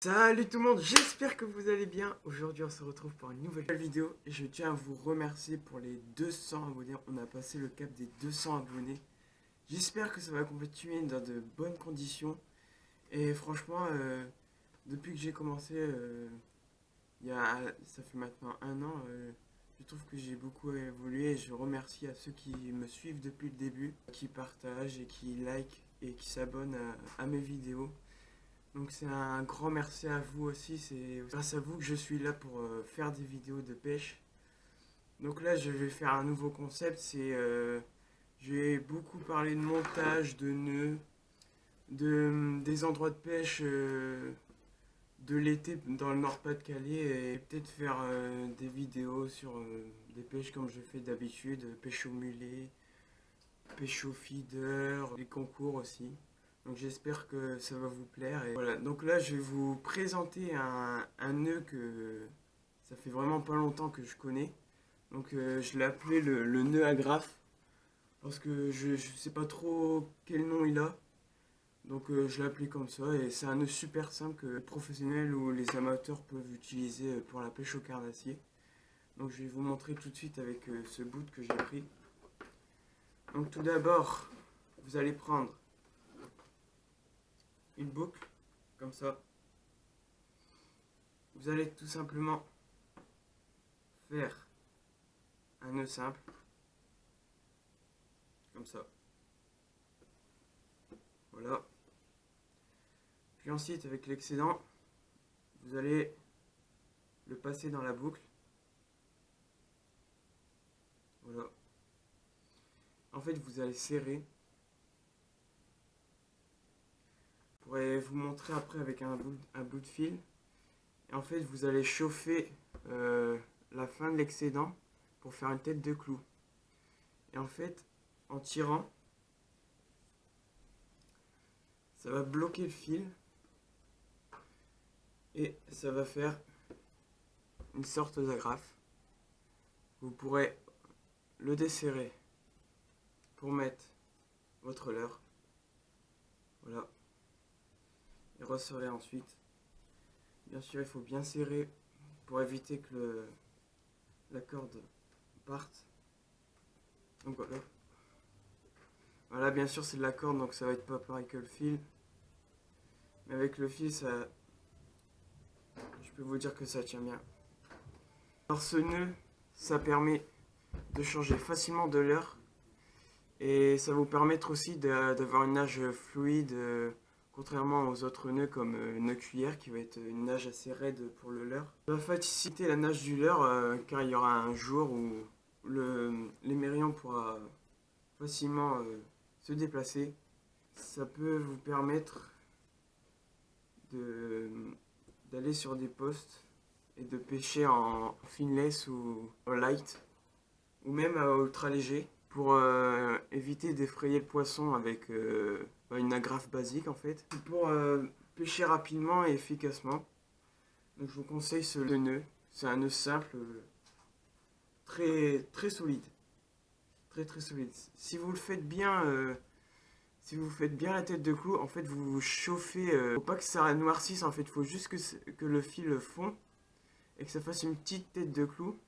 Salut tout le monde, j'espère que vous allez bien. Aujourd'hui on se retrouve pour une nouvelle vidéo et je tiens à vous remercier pour les 200 abonnés. On a passé le cap des 200 abonnés. J'espère que ça va continuer dans de bonnes conditions. Et franchement, depuis que j'ai commencé, ça fait maintenant un an, je trouve que j'ai beaucoup évolué. Et je remercie à ceux qui me suivent depuis le début, qui partagent et qui likent et qui s'abonnent à mes vidéos. Donc c'est un grand merci à vous aussi, c'est grâce à vous que je suis là pour faire des vidéos de pêche. Donc là je vais faire un nouveau concept, je vais beaucoup parler de montage, de nœuds, des endroits de pêche de l'été dans le Nord-Pas-de-Calais et peut-être faire des vidéos sur des pêches comme je fais d'habitude, pêche au mulet, pêche au feeder, les concours aussi. Donc j'espère que ça va vous plaire. Et voilà, donc là je vais vous présenter un nœud que ça fait vraiment pas longtemps que je connais. Donc je l'ai appelé le nœud agrafe parce que je sais pas trop quel nom il a. Donc je l'ai appelé comme ça et c'est un nœud super simple que les professionnels ou les amateurs peuvent utiliser pour la pêche au carnassier. Donc je vais vous montrer tout de suite avec ce bout que j'ai pris. Donc tout d'abord, vous allez prendre une boucle, comme ça. Vous allez tout simplement faire un nœud simple, comme ça. Voilà. Puis ensuite, avec l'excédent, vous allez le passer dans la boucle. Voilà. En fait, vous allez serrer. Je pourrais vous montrer après avec un bout de fil. Et en fait, vous allez chauffer la fin de l'excédent pour faire une tête de clou. Et en fait, en tirant, ça va bloquer le fil et ça va faire une sorte d'agrafe. Vous pourrez le desserrer pour mettre votre leurre. Voilà. Et resserrer ensuite. Bien sûr, il faut bien serrer pour éviter que la corde parte. Donc voilà. Voilà, bien sûr, c'est de la corde, donc ça va être pas pareil que le fil. Mais avec le fil, je peux vous dire que ça tient bien. Alors ce nœud, ça permet de changer facilement de leurre. Et ça va vous permettre aussi d'avoir une nage fluide, contrairement aux autres nœuds comme nœud cuillère qui va être une nage assez raide pour le leurre. Ça va faciliter la nage du leurre car il y aura un jour où l'émerillon pourra facilement se déplacer. Ça peut vous permettre d'aller sur des postes et de pêcher en finless ou en light ou même à ultra léger pour éviter d'effrayer le poisson avec une agrafe basique en fait. Pour pêcher rapidement et efficacement. Donc je vous conseille ce nœud. C'est un nœud simple, très solide. Très solide. Si vous le faites bien, si vous faites bien la tête de clou, en fait vous vous chauffez. Faut pas que ça noircisse en fait, il faut juste que le fil fond et que ça fasse une petite tête de clou.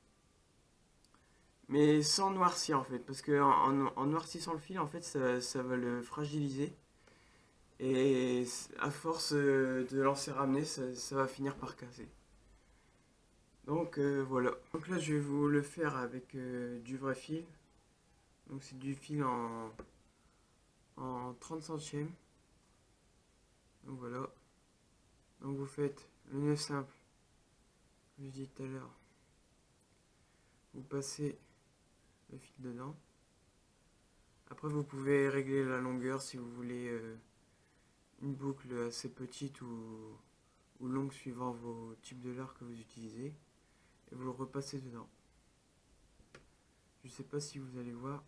Mais sans noircir en fait, parce que en noircissant le fil, en fait, ça va le fragiliser. Et à force de lancer ramener, ça va finir par casser. Donc voilà. Donc là, je vais vous le faire avec du vrai fil. Donc c'est du fil en 30 centièmes. Donc voilà. Donc vous faites le nœud simple, comme je disais tout à l'heure. Vous passez le fil dedans. Après, vous pouvez régler la longueur si vous voulez une boucle assez petite ou longue suivant vos types de leurre que vous utilisez. Et vous le repassez dedans. Je ne sais pas si vous allez voir.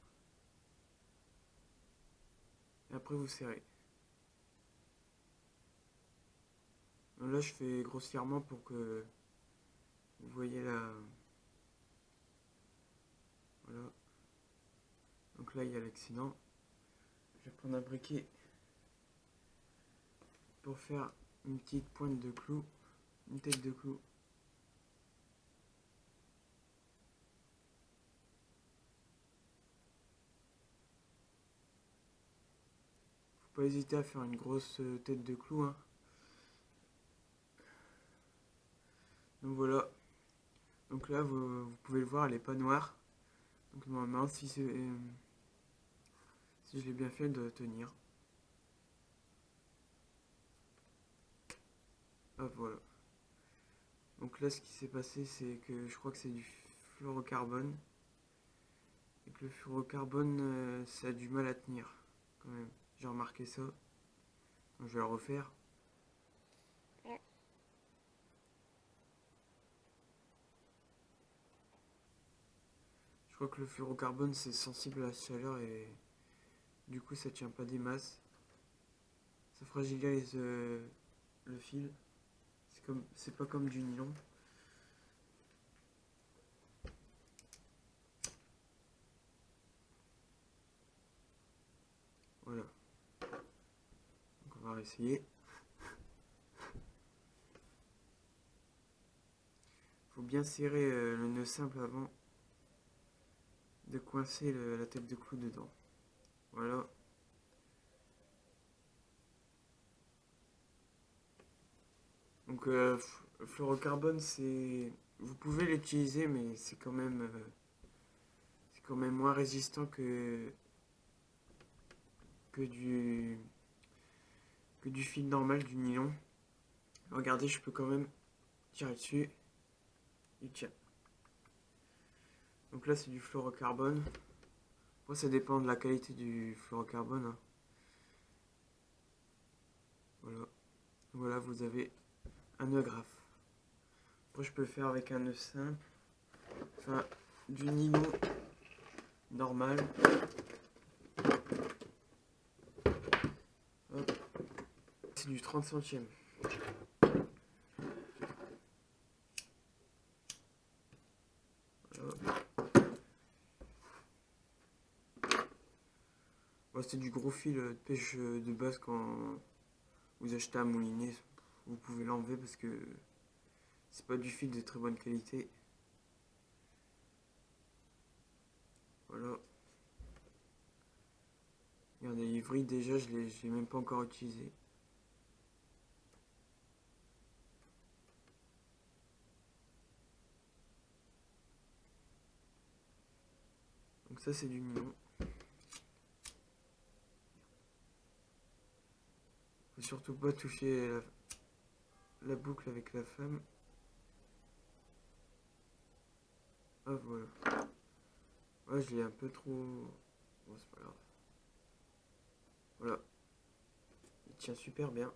Et après, vous serrez. Donc là, je fais grossièrement pour que vous voyez la... Voilà. Donc là, il y a l'accident. Je vais prendre un briquet pour faire une petite pointe de clou, une tête de clou. Faut pas hésiter à faire une grosse tête de clou, hein. Donc voilà. Donc là, vous pouvez le voir, elle est pas noire. Donc normalement, si je l'ai bien fait, elle doit tenir. Hop, voilà. Donc là, ce qui s'est passé, c'est que je crois que c'est du fluorocarbone. Et que le fluorocarbone, ça a du mal à tenir, quand même. J'ai remarqué ça. Donc je vais le refaire. Je crois que le fluorocarbone, c'est sensible à la chaleur et du coup, ça tient pas des masses. Ça fragilise le fil. C'est pas comme du nylon. Voilà. Donc on va réessayer. Faut bien serrer le nœud simple avant de coincer la tête de clou dedans. Voilà. Donc fluorocarbone, vous pouvez l'utiliser, mais c'est quand même moins résistant que du fil normal, du nylon. Regardez, je peux quand même tirer dessus. Il tient. Donc là, c'est du fluorocarbone. Moi, ça dépend de la qualité du fluorocarbone, hein. Voilà. Voilà, vous avez un nœud graphe. Après, je peux le faire avec un nœud simple. Enfin, du nylon normal. C'est du 30 centièmes. Bon, c'est du gros fil de pêche de base. Quand vous achetez un moulinet, vous pouvez l'enlever parce que c'est pas du fil de très bonne qualité. Voilà. Regardez, l'ivry déjà, je l'ai même pas encore utilisé. Donc ça, c'est du nylon. Faut surtout pas toucher la boucle avec la femme. Ah voilà. Ouais, je l'ai un peu trop... Bon, c'est pas grave. Voilà. Il tient super bien.